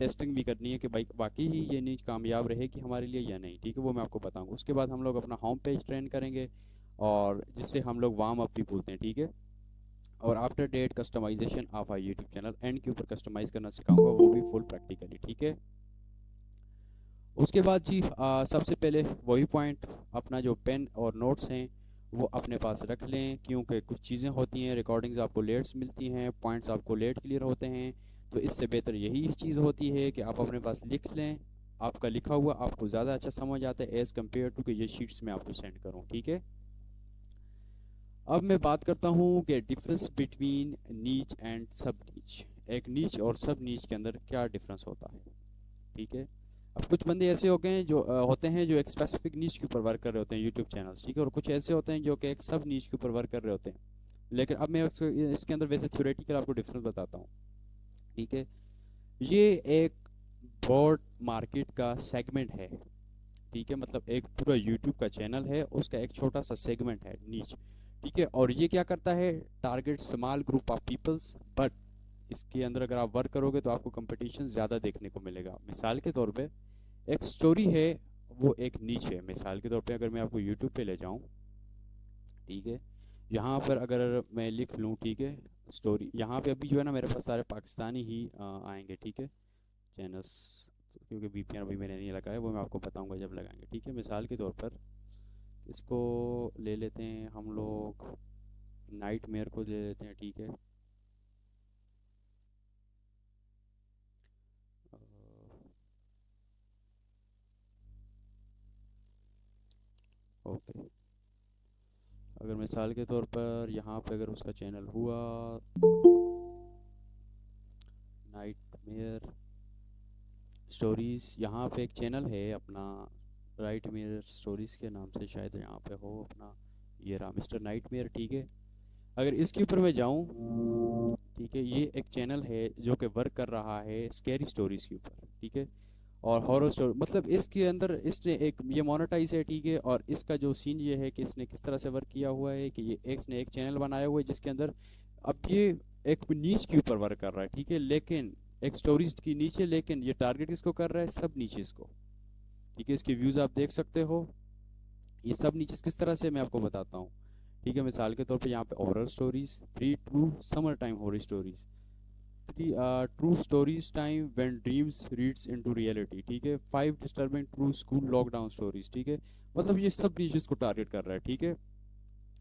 Testing भी करनी है कि भाई बाकी ही ये नीच कामयाब रहेगी हमारे लिए या नहीं, ठीक है, वो मैं आपको बताऊंगा। उसके बाद हम लोग अपना होम पेज ट्रेन करेंगे, और जिसे हम लोग वार्म अप भी बोलते हैं, ठीक है। और after that customization of our YouTube channel, and के ऊपर कस्टमाइज़ करना सिखाऊंगा, वो भी फुल प्रैक्टिकली, ठीक है। उसके बाद जी सबसे पहले वही पॉइंट, अपना जो पेन और नोट्स हैं वो अपने पास रख लें, क्योंकि कुछ चीज़ें होती हैं, रिकॉर्डिंग्स आपको लेट्स मिलती हैं, पॉइंट्स आपको लेट क्लियर होते हैं। तो इससे बेहतर यही चीज़ होती है कि आप अपने पास लिख लें। आपका लिखा हुआ आपको ज़्यादा अच्छा समझ आता है एज़ कम्पेयर टू कि ये शीट्स में आपको सेंड करूँ, ठीक है। अब मैं बात करता हूँ कि डिफरेंस बिटवीन नीच एंड सब नीच। एक नीच और सब नीच के अंदर क्या डिफरेंस होता है, ठीक है। अब कुछ बंदे ऐसे हो गए हैं जो होते हैं जो एक स्पेसिफिक नीच के ऊपर वर्क कर रहे होते हैं यूट्यूब चैनल्स, ठीक है, और कुछ ऐसे होते हैं जो कि एक सब नीच के ऊपर वर्क कर रहे होते हैं। लेकिन अब मैं इसके अंदर वैसे थ्योरेटिकल आपको डिफरेंस बताता हूँ, ठीक है। ये एक ब्रॉड मार्केट का सेगमेंट है, ठीक है, मतलब एक पूरा यूट्यूब का चैनल है, उसका एक छोटा सा सेगमेंट है नीच, ठीक है। और ये क्या करता है, target small group of peoples, but इसके अंदर अगर आप वर्क करोगे तो आपको कंपटीशन ज़्यादा देखने को मिलेगा। मिसाल के तौर पे एक स्टोरी है, वो एक नीच है। मिसाल के तौर पे अगर मैं आपको यूट्यूब पे ले जाऊं, ठीक है, यहाँ पर अगर मैं लिख लूँ, ठीक है, स्टोरी, यहाँ पे अभी जो है ना मेरे पास सारे पाकिस्तानी ही आएंगे, ठीक है, चैनल्स, क्योंकि वीपीएन अभी मैंने नहीं लगाया, वो मैं आपको बताऊंगा जब लगाएंगे, ठीक है। मिसाल के तौर पर इसको ले लेते हैं हम लोग, नाइट मेयर को ले लेते हैं, ठीक है। ओके, अगर मिसाल के तौर पर यहाँ पे अगर उसका चैनल हुआ नाइट मेयर स्टोरीज़, यहाँ पे एक चैनल है अपना राइट मेयर स्टोरीज़ के नाम से, शायद यहाँ पे हो अपना, ये रहा मिस्टर नाइट मेयर, ठीक है। अगर इसके ऊपर मैं जाऊँ, ठीक है, ये एक चैनल है जो कि वर्क कर रहा है स्कैरी स्टोरीज़ के ऊपर, ठीक है, और हॉरर स्टोरी, मतलब इसके अंदर इसने एक ये मोनेटाइज है, ठीक है। और इसका जो सीन ये है कि इसने किस तरह से वर्क किया हुआ है कि ये इसने एक चैनल बनाया हुआ है जिसके अंदर अब ये एक नीच के ऊपर वर्क कर रहा है, ठीक है, लेकिन एक स्टोरीज की नीचे, लेकिन ये टारगेट किसको कर रहा है, सब नीचेस को, ठीक है। इसके व्यूज़ आप देख सकते हो। ये सब नीचेस किस तरह से मैं आपको बताता हूँ, ठीक है। मिसाल के तौर पे यहाँ पे horror stories, 3 true summer time horror stories, 3 true stories time when dreams reads into reality, ठीक है, 5 disturbing true school lockdown stories, ठीक है। मतलब ये सब नीचेस को टारगेट कर रहा है, ठीक है।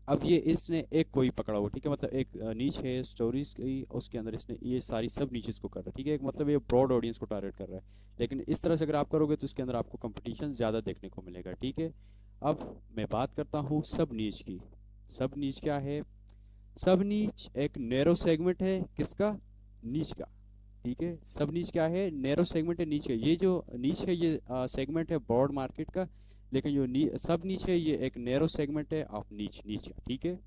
अब ये इसने एक कोई पकड़ा हुआ, ठीक है, मतलब एक नीच है स्टोरीज की, उसके अंदर इसने ये सारी सब नीचेस को कर रहा है, ठीक है, एक मतलब ये ब्रॉड ऑडियंस को टारगेट कर रहा है। लेकिन इस तरह से अगर आप करोगे तो इसके अंदर आपको कंपटीशन ज़्यादा देखने को मिलेगा, ठीक है। अब मैं बात करता हूँ सब नीच की। सब नीच क्या है, सब नीच एक नैरो सेगमेंट है, किसका, नीच का, ठीक है। सब नीच क्या है, नैरो सेगमेंट है नीच का। ये जो नीच है ये सेगमेंट है ब्रॉड मार्केट का, लेकिन जो सब नीच है ये एक नैरो सेगमेंट है ऑफ नीच, नीच का, ठीक है।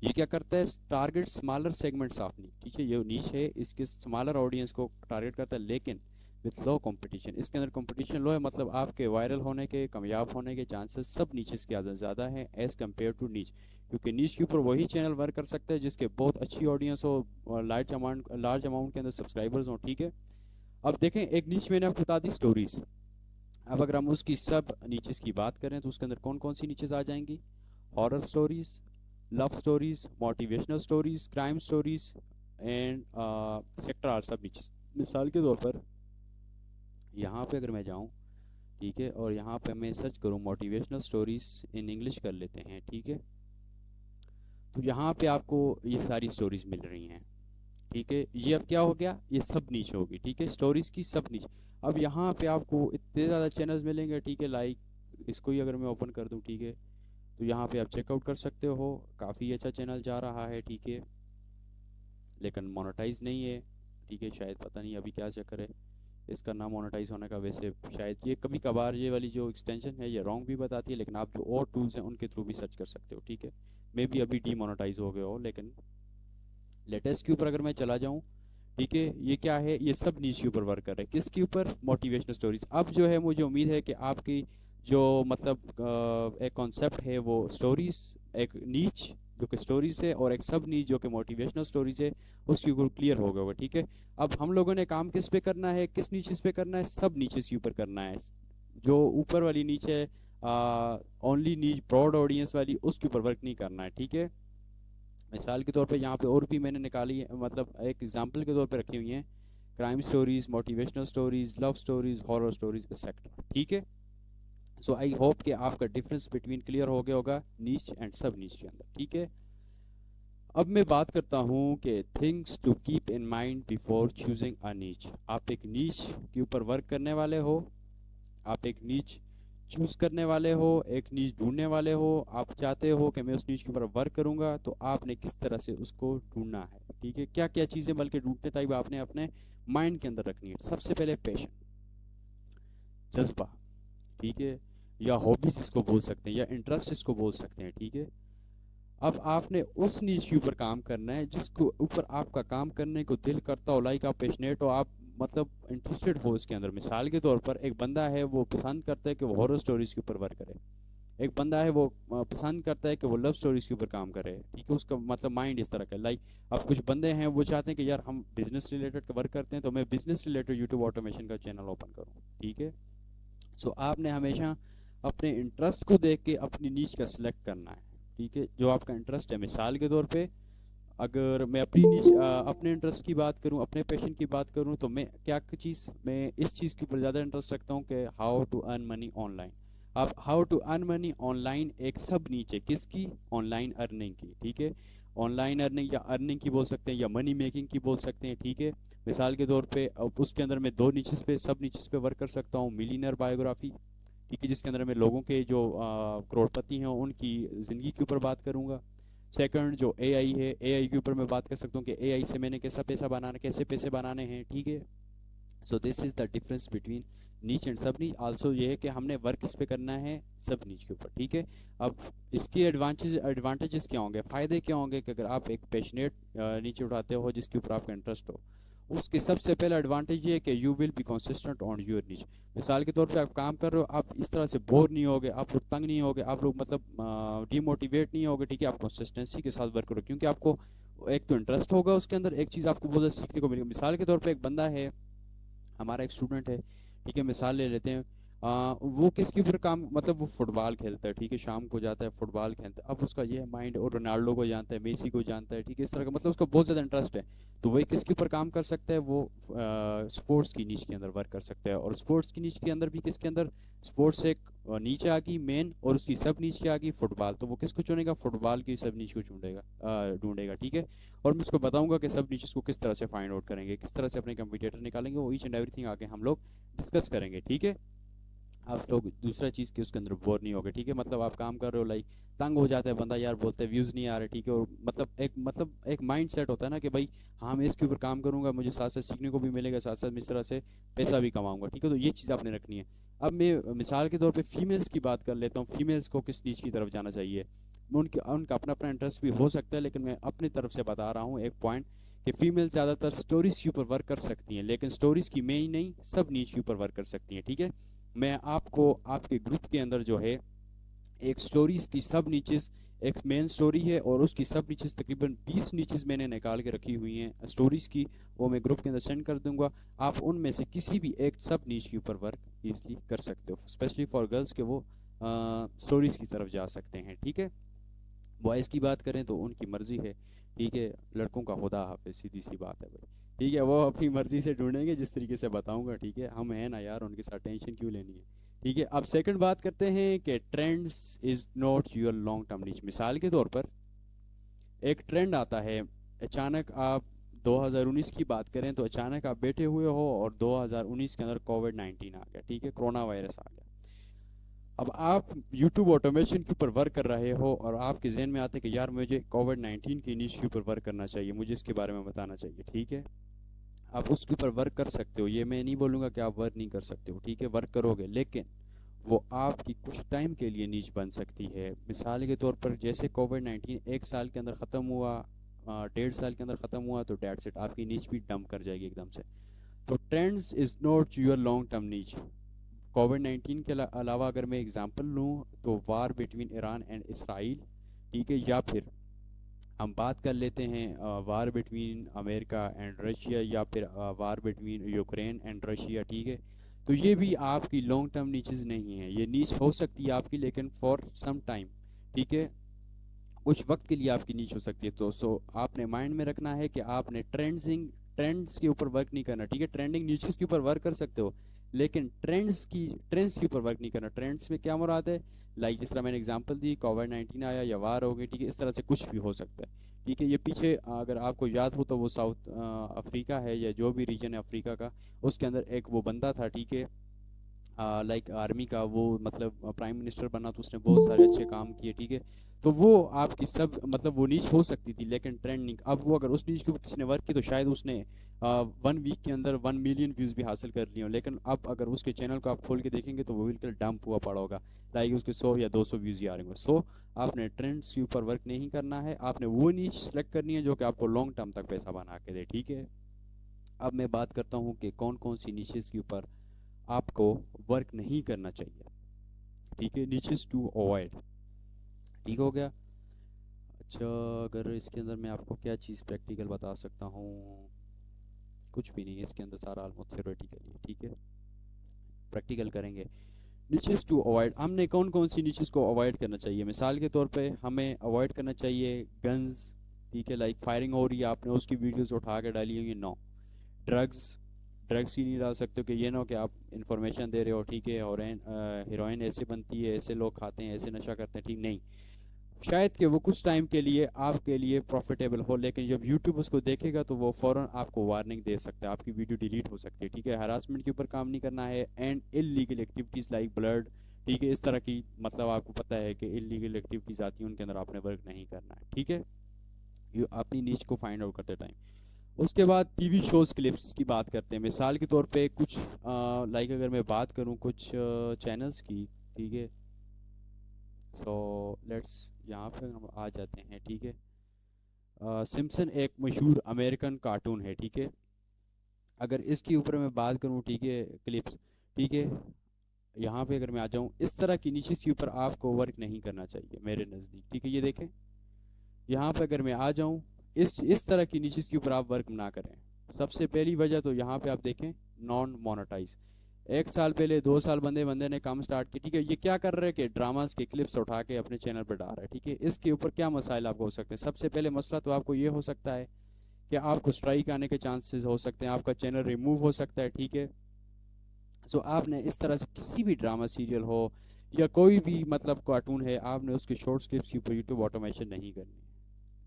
ये क्या करता है, टारगेट स्मॉलर सेगमेंट्स ऑफ नीच, ठीक है। ये नीच है, इसके स्मॉलर ऑडियंस को टारगेट करता है, लेकिन विथ लो कंपटीशन। इसके अंदर कंपटीशन लो है, मतलब आपके वायरल होने के, कामयाब होने के चांसेस सब नीचेस के ज़्यादा हैं एज़ कम्पेयर टू नीच, क्योंकि नीच के ऊपर वही चैनल वर्क कर सकता है जिसके बहुत अच्छी ऑडियंस हो और लार्ज अमाउंट के अंदर सब्सक्राइबर्स हों, ठीक है। अब देखें, एक नीच मैंने आपको बता दी स्टोरीज। अब अगर हम उसकी सब नीचेस की बात करें तो उसके अंदर कौन कौन सी नीचेस आ जाएंगी, horror stories, love stories, motivational stories, crime stories, etcetera आर सब नीचेस। मिसाल के तौर पर यहाँ पे अगर मैं जाऊँ, ठीक है, और यहाँ पे मैं सर्च करूँ मोटिवेशनल स्टोरीज इन इंग्लिश कर लेते हैं, ठीक है, तो यहाँ पे आपको ये सारी स्टोरीज मिल रही हैं, ठीक है। ये अब क्या हो गया, ये सब नीच होगी, ठीक है, स्टोरीज की सब नीच। अब यहाँ पे आपको इतने ज़्यादा चैनल्स मिलेंगे, ठीक है, लाइक इसको ही अगर मैं ओपन कर दूँ, ठीक है, तो यहाँ पे आप चेकआउट कर सकते हो, काफ़ी अच्छा चैनल जा रहा है, ठीक है, लेकिन मोनेटाइज नहीं है, ठीक है, शायद पता नहीं अभी क्या चक्कर है इसका ना मोनेटाइज होने का। वैसे शायद ये कभी कभार ये वाली जो एक्सटेंशन है ये रॉन्ग भी बताती है, लेकिन आप जो और टूल्स हैं उनके थ्रू भी सर्च कर सकते हो, ठीक है। मे बी अभी डीमोनेटाइज हो गए हो, लेकिन लेटेस्ट के ऊपर अगर मैं चला जाऊँ, ठीक है, ये क्या है, ये सब नीच के ऊपर वर्क कर रहा है, किसके ऊपर, मोटिवेशनल स्टोरीज। अब जो है मुझे उम्मीद है कि आपकी जो मतलब एक कॉन्सेप्ट है वो स्टोरीज, एक नीच जो कि स्टोरीज है, और एक सब नीच जो कि मोटिवेशनल स्टोरीज है, उसके ऊपर क्लियर हो गया होगा। ठीक है, अब हम लोगों ने काम किस पे करना है, किस नीचेस पे करना है, सब नीचेस के ऊपर करना है। जो ऊपर वाली नीच है, ओनली नीच ब्रॉड ऑडियंस वाली, उसके ऊपर वर्क नहीं करना है। ठीक है, मिसाल के तौर पे यहाँ पे और भी मैंने निकाली है, मतलब एक एग्जांपल के तौर पे रखी हुई हैं, crime stories, motivational stories, love stories, horror stories etcetera. ठीक है, सो आई होप कि आपका डिफरेंस बिटवीन क्लियर हो गया होगा नीच एंड सब नीच के अंदर। ठीक है, अब मैं बात करता हूँ कि things to keep in mind before choosing a niche. आप एक नीच के ऊपर वर्क करने वाले हो, आप एक नीच चूज करने वाले हो, एक नीच ढूंढने वाले हो, आप चाहते हो कि मैं उस नीच के ऊपर वर्क करूंगा, तो आपने किस तरह से उसको ढूंढना है। ठीक है, क्या क्या चीज़ें बल्कि ढूंढते टाइप आपने अपने माइंड के अंदर रखनी है। सबसे पहले पैशन, जज्बा, ठीक है, या हॉबीज इसको बोल सकते हैं, या इंटरेस्ट इसको बोल सकते हैं। ठीक है, अब आपने उस नीच के ऊपर काम करना है जिसको ऊपर आपका काम करने को दिल करता हो, लाइक आप पैशनेट हो, आप मतलब इंटरेस्टेड हो इसके अंदर। मिसाल के तौर पर एक बंदा है वो पसंद करता है कि वो हॉरर स्टोरीज के ऊपर वर्क करे, एक बंदा है वो पसंद करता है कि वो लव स्टोरीज के ऊपर काम करे। ठीक है, उसका मतलब माइंड इस तरह का, लाइक अब कुछ बंदे हैं वो चाहते हैं कि यार हम बिजनेस रिलेटेड वर्क करते हैं, तो मैं बिजनेस रिलेटेड यूट्यूब ऑटोमेशन का चैनल ओपन करूँ। ठीक है, सो आपने हमेशा अपने इंटरेस्ट को देख के अपनी नीच का सिलेक्ट करना है। ठीक है, जो आपका इंटरेस्ट है, मिसाल के तौर पे अगर मैं अपनी नीच अपने इंटरेस्ट की बात करूं, अपने पैशन की बात करूं, तो मैं क्या चीज़, मैं इस चीज़ के ऊपर ज़्यादा इंटरेस्ट रखता हूं कि how to earn money online. अब how to earn money online एक सब नीचे किसकी, ऑनलाइन अर्निंग की। ठीक है, ऑनलाइन अर्निंग या अर्निंग की बोल सकते हैं, या मनी मेकिंग की बोल सकते हैं। ठीक है, मिसाल के तौर पे अब उसके अंदर मैं दो नीचेस पे, सब नीचेस पे वर्क कर सकता हूँ। मिलीनियर बायोग्राफी, ठीक है, जिसके अंदर मैं लोगों के जो करोड़पति हैं उनकी ज़िंदगी के ऊपर बात करूँगा। सेकंड जो एआई है, एआई के ऊपर मैं बात कर सकता हूँ कि एआई से मैंने कैसा पैसा बनाना, कैसे पैसे बनाने हैं। ठीक है, so this is the difference between नीच एंड सब नीच। आल्सो ये है कि हमने वर्क इस पे करना है सब नीच के ऊपर। ठीक है, अब इसके एडवांटेजेस क्या होंगे, फ़ायदे क्या होंगे कि अगर आप एक पैशनेट नीचे उठाते हो जिसके ऊपर आपका इंटरेस्ट हो, उसके सबसे पहला एडवांटेज ये है कि you will be consistent on your नीच। मिसाल के तौर पे आप काम कर रहे हो, आप इस तरह से बोर नहीं होगे, आप लोग तंग नहीं होगे, आप लोग मतलब डिमोटिवेट नहीं होगे। ठीक है, आप कंसिस्टेंसी के साथ वर्क करो, क्योंकि आपको एक तो इंटरेस्ट होगा उसके अंदर, एक चीज़ आपको बहुत ज़्यादा सीखने को मिलेगी। मिसाल के तौर पर एक बंदा है, हमारा एक स्टूडेंट है, ठीक है, मिसाल ले लेते हैं, वो किसके ऊपर काम, मतलब वो फुटबॉल खेलता है। ठीक है, शाम को जाता है फुटबॉल खेलता है, अब उसका ये माइंड, और रोनाल्डो को जानता है, मेसी को जानता है। ठीक है, इस तरह का मतलब उसको बहुत ज़्यादा इंटरेस्ट है, तो वही किसके ऊपर काम कर सकता है, वो स्पोर्ट्स की नीच के अंदर वर्क कर सकता है। और स्पोर्ट्स की नीच के अंदर भी किसके अंदर, स्पोर्ट्स से एक नीचे आ गई मेन, और उसकी सब नीच के आ गई फुटबॉल, तो वो किसको चुनेगा, फुटबॉल की सब नीच को ढूंढेगा। ठीक है, और मैं उसको बताऊंगा कि सब नीचेस को किस तरह से फाइंड आउट करेंगे, किस तरह से अपने कंप्यूटर निकालेंगे, वो ईच एंड एवरीथिंग आगे हम लोग डिस्कस करेंगे। ठीक है, आप लोग दूसरा चीज़ कि उसके अंदर बोर नहीं होगे। ठीक है, मतलब आप काम कर रहे हो, लाइक तंग हो जाता है बंदा, यार बोलते हैं व्यूज़ नहीं आ रहे। ठीक है, और मतलब एक माइंड सेट होता है ना कि भाई हाँ मैं इसके ऊपर काम करूँगा, मुझे साथ साथ सीखने को भी मिलेगा, साथ साथ मैं इस तरह से पैसा भी कमाऊँगा। ठीक है, तो ये चीज़ आपने रखनी है। अब मैं मिसाल के तौर पर फीमेल्स की बात कर लेता हूँ, फीमेल्स को किस चीज़ की तरफ जाना चाहिए। उनके उनका अपना अपना इंटरेस्ट भी हो सकता है, लेकिन मैं अपनी तरफ से बता रहा हूँ एक पॉइंट, कि फीमेल ज़्यादातर स्टोरीज के ऊपर वर्क कर सकती हैं, लेकिन स्टोरीज की में ही नहीं, सब नीच के ऊपर वर्क कर सकती हैं। ठीक है, मैं आपको आपके ग्रुप के अंदर जो है एक स्टोरीज की सब नीचेस, एक मेन स्टोरी है और उसकी सब नीचेस तकरीबन 20 नीचेस मैंने निकाल के रखी हुई हैं स्टोरीज की, वो मैं ग्रुप के अंदर सेंड कर दूंगा। आप उनमें से किसी भी एक सब नीच के ऊपर वर्क ईजिली कर सकते हो, स्पेशली फॉर गर्ल्स के वो स्टोरीज की तरफ जा सकते हैं। ठीक है, बॉयज़ की बात करें तो उनकी मर्ज़ी है। ठीक है, लड़कों का खुदा हाफिज़, सीधी सी बात है भाई। ठीक है, वो अपनी मर्ज़ी से ढूंढेंगे जिस तरीके से बताऊंगा। ठीक है, हम हैं ना यार, उनके साथ टेंशन क्यों लेनी है। ठीक है, अब सेकंड बात करते हैं कि trends is not your long term नीच। मिसाल के तौर पर एक ट्रेंड आता है, अचानक आप 2019 की बात करें तो अचानक आप बैठे हुए हो और 2019 के अंदर कोविड-19 आ गया। ठीक है, कोरोना वायरस आ गया। अब आप यूट्यूब ऑटोमेशन के ऊपर वर्क कर रहे हो और आपके जहन में आता है कि यार मुझे कोविड-19 की नीश के ऊपर वर्क करना चाहिए, मुझे इसके बारे में बताना चाहिए। ठीक है, आप उसके ऊपर वर्क कर सकते हो, ये मैं नहीं बोलूँगा कि आप वर्क नहीं कर सकते हो। ठीक है, वर्क करोगे, लेकिन वो आपकी कुछ टाइम के लिए नीच बन सकती है। मिसाल के तौर पर जैसे कोविड-19 एक साल के अंदर ख़त्म हुआ, 1.5 साल के अंदर ख़त्म हुआ, तो डेट्स इट, आपकी नीच भी डंप कर जाएगी एकदम से। तो trends is not your long term नीच। कोविड-19 के अलावा अगर मैं एग्जांपल लूँ तो वार बिटवीन ईरान एंड इसराइल, ठीक है, या फिर हम बात कर लेते हैं वार बिटवीन अमेरिका एंड रशिया, या फिर वार बिटवीन यूक्रेन एंड रशिया, ठीक है। तो ये भी आपकी लॉन्ग टर्म नीचेस नहीं है, ये नीच हो सकती है आपकी, लेकिन फॉर सम टाइम, ठीक है, कुछ वक्त के लिए आपकी नीच हो सकती है। तो आपने माइंड में रखना है कि आपने ट्रेंड्स के ऊपर वर्क नहीं करना, ठीक है। ट्रेंडिंग नीचेस के ऊपर वर्क कर सकते हो, लेकिन ट्रेंड्स के ऊपर वर्क नहीं करना। ट्रेंड्स में क्या मुराद है, लाइक जिस तरह मैंने एग्जांपल दी, कोविड-19 आया या वार हो गई, ठीक है, इस तरह से कुछ भी हो सकता है, ठीक है। ये पीछे अगर आपको याद हो तो वो साउथ अफ्रीका है, या जो भी रीजन है अफ्रीका का, उसके अंदर एक वो बंदा था, ठीक है, लाइक आर्मी का, वो मतलब प्राइम मिनिस्टर बना, तो उसने बहुत सारे अच्छे काम किए, ठीक है। तो वो आपकी सब मतलब वो नीच हो सकती थी, लेकिन ट्रेंड नहीं। अब वो अगर उस नीच के ऊपर किसी ने वर्क की, तो शायद उसने 1 वीक के अंदर 1 मिलियन व्यूज़ भी हासिल कर लिए हो, लेकिन अब अगर उसके चैनल को आप खोल के देखेंगे तो वो बिल्कुल डंप हुआ पड़ा होगा, लाइक उसके 100 या 200 व्यूज़ ही आ रहे होंगे। आपने ट्रेंड्स के ऊपर वर्क नहीं करना है, आपने वो नीच सेलेक्ट करनी है जो कि आपको लॉन्ग टर्म तक पैसा बना के दे, ठीक है। अब मैं बात करता हूँ कि कौन कौन सी नीचेस के ऊपर आपको वर्क नहीं करना चाहिए, ठीक है। नीचेस टू अवॉइड, ठीक हो गया। अच्छा, अगर इसके अंदर मैं आपको क्या चीज़ प्रैक्टिकल बता सकता हूँ, कुछ भी नहीं है इसके अंदर, सारा ऑलमोस्ट थ्योरेटिकल है, ठीक है। प्रैक्टिकल करेंगे। नीचेस टू अवॉइड, हमने कौन कौन सी नीचेस को अवॉइड करना चाहिए। मिसाल के तौर पे हमें अवॉइड करना चाहिए गन्स, ठीक है, लाइक फायरिंग हो रही है, आपने उसकी वीडियोस उठा के डाली हुई है, नो। ड्रग्स, ड्रग्स ही नहीं डाल सकते हो कि ये ना हो कि आप इंफॉर्मेशन दे रहे हो, ठीक है, और हीरोइन ऐसे बनती है, ऐसे लोग खाते हैं, ऐसे नशा करते हैं, ठीक नहीं। शायद कि वो कुछ टाइम के लिए आपके लिए प्रॉफिटेबल हो, लेकिन जब यूट्यूब उसको देखेगा तो वो फ़ौरन आपको वार्निंग दे सकता है, आपकी वीडियो डिलीट हो सकती है, ठीक है। हरासमेंट के ऊपर काम नहीं करना है, and illegal activities like blood, ठीक है, इस तरह की, मतलब आपको पता है कि इलीगल एक्टिविटीज़ आती हैं, उनके अंदर आपने वर्क नहीं करना है, ठीक है। ये अपनी नीच को फाइंड आउट करते टाइम। उसके बाद टीवी शोज़ क्लिप्स की बात करते हैं। मिसाल के तौर पे कुछ लाइक अगर मैं बात करूँ कुछ चैनल्स की, ठीक है, सो लेट्स यहाँ पे हम आ जाते हैं, ठीक है। सिम्पसन एक मशहूर अमेरिकन कार्टून है, ठीक है। अगर इसके ऊपर मैं बात करूँ, ठीक है, क्लिप्स, ठीक है, यहाँ पे अगर मैं आ जाऊँ, इस तरह की नीचेस के ऊपर आपको वर्क नहीं करना चाहिए मेरे नज़दीक, ठीक है। ये देखें, यहाँ पे अगर मैं आ जाऊँ, इस तरह की नीचेस के ऊपर आप वर्क ना करें। सबसे पहली वजह तो यहाँ पे आप देखें, नॉन मोनेटाइज। 1 साल पहले, 2 साल बंदे बंदे ने काम स्टार्ट किया, ठीक है। ये क्या कर रहे हैं कि ड्रामास के क्लिप्स उठा के अपने चैनल पर डाल रहा है, ठीक है। इसके ऊपर क्या मसाइल आपको हो सकते हैं। सबसे पहले मसला तो आपको ये हो सकता है कि आपको स्ट्राइक आने के चांसेस हो सकते हैं, आपका चैनल रिमूव हो सकता है, ठीक है। आपने इस तरह से किसी भी ड्रामा सीरियल हो या कोई भी मतलब कार्टून है, आपने उसके शॉर्ट क्लिप्स के ऊपर यूट्यूब ऑटोमेशन नहीं करनी,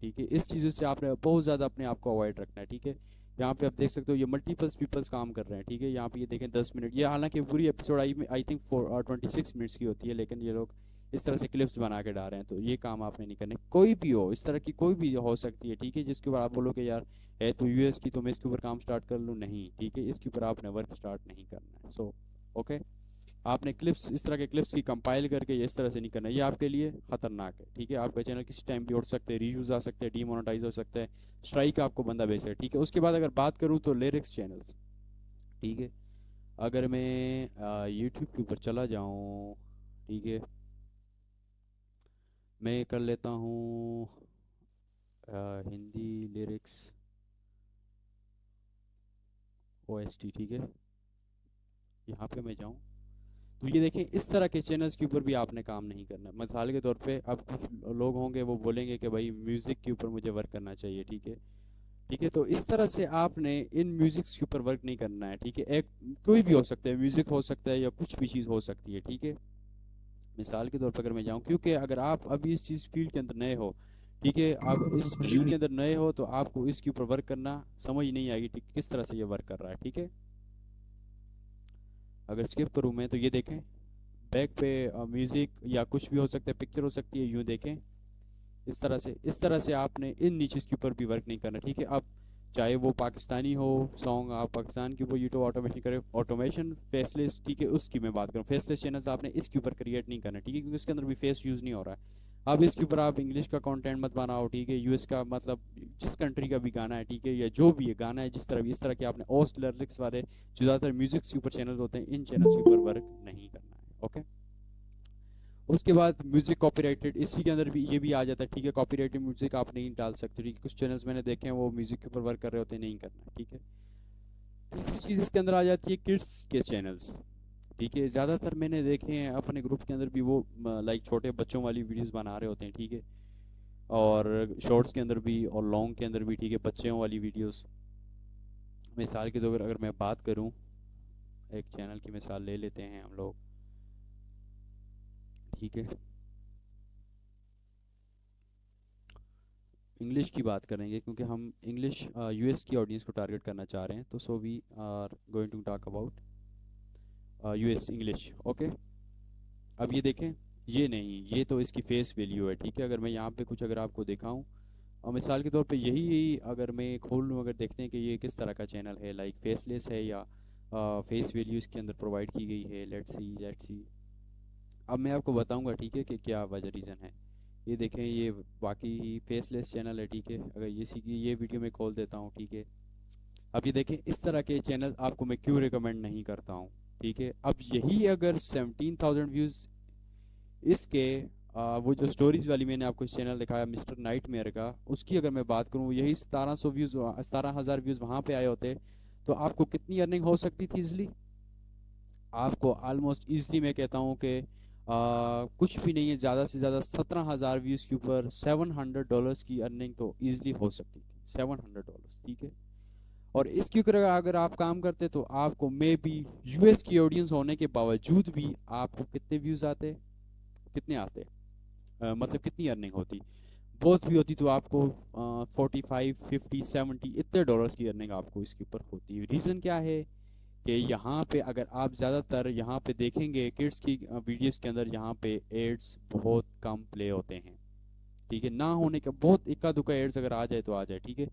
ठीक है। इस चीज़ों से आपने बहुत ज़्यादा अपने आप को अवॉइड रखना है, ठीक है। यहाँ पे आप देख सकते हो ये मल्टीपल्स पीपल्स काम कर रहे हैं, ठीक है। यहाँ पे ये देखें 10 मिनट, ये हालांकि पूरी एपिसोड आई थिंक 26 मिनट्स की होती है, लेकिन ये लोग इस तरह से क्लिप्स बना के डाल रहे हैं। तो ये काम आपने नहीं करने। कोई भी हो इस तरह की, कोई भी हो सकती है, ठीक है, जिसके ऊपर आप बोलो कि यार है तो यूएस की, तो मैं इसके ऊपर काम स्टार्ट कर लूँ, नहीं, ठीक है, इसके ऊपर आपने वर्क स्टार्ट नहीं करना है। ओके, आपने क्लिप्स, इस तरह के क्लिप्स की कंपाइल करके ये इस तरह से नहीं करना, ये आपके लिए खतरनाक है, ठीक है। आपका चैनल किसी टाइम भी उड़ सकते हैं, रीव्यूज आ सकते हैं, डीमोनेटाइज हो सकता है, स्ट्राइक आपको बंदा भेज सकता है, ठीक है। उसके बाद अगर बात करूँ तो लिरिक्स चैनल्स, ठीक है। अगर मैं यूट्यूब के ऊपर चला जाऊँ, ठीक है, मैं कर लेता हूँ हिंदी लिरिक्स ओएसटी, ठीक है। यहाँ पे मैं जाऊँ तो ये देखें, इस तरह के चैनल्स के ऊपर भी आपने काम नहीं करना। मिसाल के तौर पे अब कुछ लोग होंगे वो बोलेंगे कि भाई म्यूज़िक के ऊपर मुझे वर्क करना चाहिए, ठीक है, ठीक है। तो इस तरह से आपने इन म्यूज़िक्स के ऊपर वर्क नहीं करना है, ठीक है। एक कोई भी हो सकता है, म्यूज़िक हो सकता है या कुछ भी चीज़ हो सकती है, ठीक है। मिसाल के तौर पर अगर मैं जाऊँ, क्योंकि अगर आप अभी इस चीज़ फील्ड के अंदर नए हो, ठीक है, आप इस फील्ड के अंदर नए हो, तो आपको इसके ऊपर वर्क करना समझ नहीं आएगी, ठीक, किस तरह से ये वर्क कर रहा है, ठीक है। अगर स्किप करूँ मैं तो ये देखें, बैक पे म्यूज़िक या कुछ भी हो सकता है, पिक्चर हो सकती है, यूँ देखें, इस तरह से आपने इन नीचेस के ऊपर भी वर्क नहीं करना, ठीक है। अब चाहे वो पाकिस्तानी हो सॉन्ग, आप पाकिस्तान के ऊपर यूट्यूब ऑटोमेशन करें, ऑटोमेशन फेसलेस, ठीक है, उसकी मैं बात करूँ, फेसलेस चैनल्स आपने इसके ऊपर क्रिएट नहीं करना, ठीक है, क्योंकि उसके अंदर भी फेस यूज़ नहीं हो रहा है। अब इसके ऊपर आप इंग्लिश का कंटेंट मत बनाओ, ठीक है, यूएस का, मतलब जिस कंट्री का भी गाना है, ठीक है, या जो भी ये गाना है, जिस तरह भी, इस तरह के आपने ओस्ट लिरिक्स वाले जो ज़्यादातर म्यूजिक के ऊपर चैनल होते हैं, इन चैनल्स के ऊपर वर्क नहीं करना है, ओके। उसके बाद म्यूज़िक कॉपीराइटेड, इसी के अंदर भी ये भी आ जाता है, ठीक है। कॉपीराइटेड म्यूज़िक आप नहीं डाल सकते, ठीक है। कुछ चैनल्स मैंने देखे हैं वो म्यूज़िक के ऊपर वर्क कर रहे होते हैं, नहीं करना है, ठीक है। तीसरी चीज़ इसके अंदर आ जाती है किड्स के चैनल्स, ठीक है। ज़्यादातर मैंने देखे हैं अपने ग्रुप के अंदर भी वो लाइक छोटे बच्चों वाली वीडियोस बना रहे होते हैं, ठीक है। और शॉर्ट्स के अंदर भी और लॉन्ग के अंदर भी, ठीक है, बच्चों वाली वीडियोस। मिसाल के तौर पर अगर मैं बात करूं, एक चैनल की मिसाल ले लेते हैं हम लोग, ठीक है। इंग्लिश की बात करेंगे क्योंकि हम इंग्लिश यूएस की ऑडियंस को टारगेट करना चाह रहे हैं, तो so we are going to talk about US English, okay. अब ये देखें, ये नहीं, ये तो इसकी फेस वैल्यू है, ठीक है। अगर मैं यहाँ पे कुछ अगर आपको दिखाऊं, और मिसाल के तौर पे यही अगर मैं खोल लूँ, अगर देखते हैं कि ये किस तरह का चैनल है, लाइक फेसलेस है या फेस वैल्यू इसके अंदर प्रोवाइड की गई है, लेट्स सी। अब मैं आपको बताऊंगा, ठीक है, कि क्या वजह रीज़न है। ये देखें, ये वाकई ही फेसलेस चैनल है, ठीक है। अगर इसी की ये वीडियो मैं खोल देता हूँ, ठीक है। अब ये देखें, इस तरह के चैनल आपको मैं क्यों रिकमेंड नहीं करता हूँ, ठीक है। अब यही अगर 17,000 व्यूज़ इसके वो जो स्टोरीज वाली मैंने आपको चैनल दिखाया मिस्टर नाइटमेयर का, उसकी अगर मैं बात करूँ, यही 1700 व्यूज़, 17,000 व्यूज़ वहाँ पे आए होते, तो आपको कितनी अर्निंग हो सकती थी इजली। आपको ऑलमोस्ट ईजली मैं कहता हूँ कि कुछ भी नहीं है, ज़्यादा से ज़्यादा 17,000 व्यूज़ के ऊपर $700 की अर्निंग तो ईजिली हो सकती थी, $700, ठीक है। और इसके ऊपर अगर आप काम करते तो आपको मे बी यूएस की ऑडियंस होने के बावजूद भी आपको कितने व्यूज़ आते, कितने आते, मतलब कितनी अर्निंग होती, बहुत भी होती तो आपको 45, 50, 70 इतने डॉलर्स की अर्निंग आपको इसके ऊपर होती। रीज़न क्या है कि यहाँ पे अगर आप ज़्यादातर यहाँ पे देखेंगे किड्स की वीडियोस के अंदर यहाँ पे एड्स बहुत कम प्ले होते हैं, ठीक है। ना होने का बहुत इक्का दुक्का एड्स अगर आ जाए तो आ जाए, ठीक है।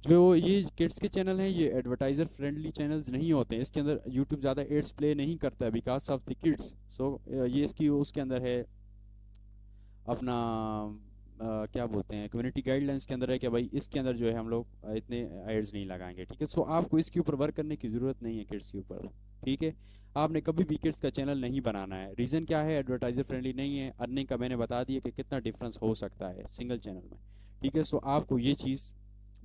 जो ये किड्स के चैनल हैं ये एडवर्टाइज़र फ्रेंडली चैनल्स नहीं होते हैं, इसके अंदर यूट्यूब ज़्यादा एड्स प्ले नहीं करता है बिकॉज ऑफ द किड्स। सो ये इसकी उसके अंदर है अपना क्या बोलते हैं, कम्युनिटी गाइडलाइंस के अंदर है कि भाई इसके अंदर जो है हम लोग इतने एड्स नहीं लगाएंगे, ठीक है। सो आपको इसके ऊपर वर्क करने की ज़रूरत नहीं है किड्स के ऊपर, ठीक है। आपने कभी भी किड्स का चैनल नहीं बनाना है। रीज़न क्या है, एडवर्टाइजर फ्रेंडली नहीं है, अर्निंग का मैंने बता दिया कि कितना डिफरेंस हो सकता है सिंगल चैनल में, ठीक है। सो आपको ये चीज़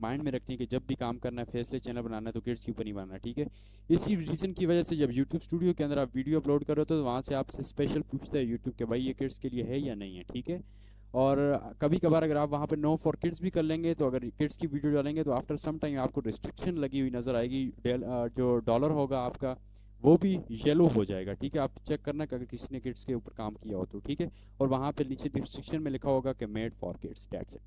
माइंड में रखनी है कि जब भी काम करना है, फेसलेस चैनल बनाना है, तो किड्स के ऊपर नहीं बनाना, ठीक है। इसी रीज़न की वजह से जब यूट्यूब स्टूडियो के अंदर आप वीडियो अपलोड करो तो वहाँ से आपसे स्पेशल पूछता है यूट्यूब के भाई ये किड्स के लिए है या नहीं है, ठीक है। और कभी कभार अगर आप वहाँ पे नो फॉर किड्स भी कर लेंगे, तो अगर किड्स की वीडियो डालेंगे तो आफ्टर सम टाइम आपको रिस्ट्रिक्शन लगी हुई नज़र आएगी, जो डॉलर होगा आपका वो भी येलो हो जाएगा, ठीक है। आप चेक करना कि अगर किसी ने किड्स के ऊपर काम किया हो तो, ठीक है। और वहाँ पे नीचे रिस्ट्रिक्शन में लिखा होगा कि made for kids, that's it.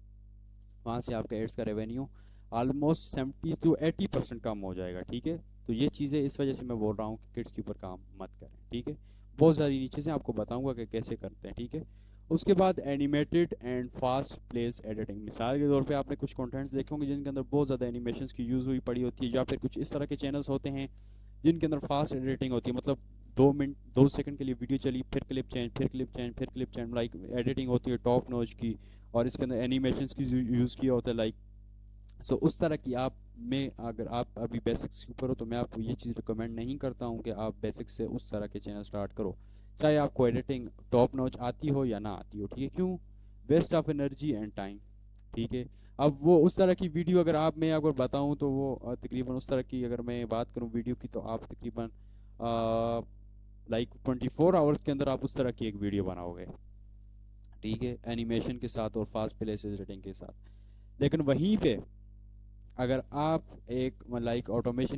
वहाँ से आपका एड्स का रेवेन्यू ऑलमोस्ट 70 to 80% कम हो जाएगा, ठीक है। तो ये चीज़ें इस वजह से मैं बोल रहा हूँ कि किड्स के ऊपर काम मत करें, ठीक है। बहुत सारी नीचे से आपको बताऊंगा कि कैसे करते हैं, ठीक है। उसके बाद animated and fast place editing, मिसाल के तौर पे आपने कुछ कंटेंट्स देखे होंगे जिनके अंदर बहुत ज़्यादा एनिमेशंस की यूज़ हुई पड़ी होती है, या फिर कुछ इस तरह के चैनल्स होते हैं जिनके अंदर फास्ट एडिटिंग होती है, मतलब 2 मिनट 2 सेकंड के लिए वीडियो चली, फिर क्लिप चेंज, फिर क्लिप चेंज, फिर क्लिप चेंज, लाइक एडिटिंग होती है टॉप नॉच की। और इसके अंदर एनिमेशंस की यूज़ किया होता है, लाइक सो उस तरह की आप में अगर आप अभी बेसिक्स के ऊपर हो तो मैं आपको ये चीज़ रिकमेंड नहीं करता हूँ कि आप बेसिक्स से उस तरह के चैनल स्टार्ट करो, चाहे आपको एडिटिंग टॉप नॉच आती हो या ना आती हो, ठीक है। क्यों, waste of energy and time, ठीक है। अब वो उस तरह की वीडियो अगर आप मैं अगर बताऊँ तो वो तकरीबन उस तरह की अगर मैं बात करूँ वीडियो की, तो आप तकरीबन लाइक 24 आवर्स के अंदर आप उस तरह की एक वीडियो बनाओगे, ठीक है, एनिमेशन के साथ और फास्ट प्लेसेस रेटिंग के साथ। लेकिन वहीं पे अगर आप एक लाइक ऑटोमेशन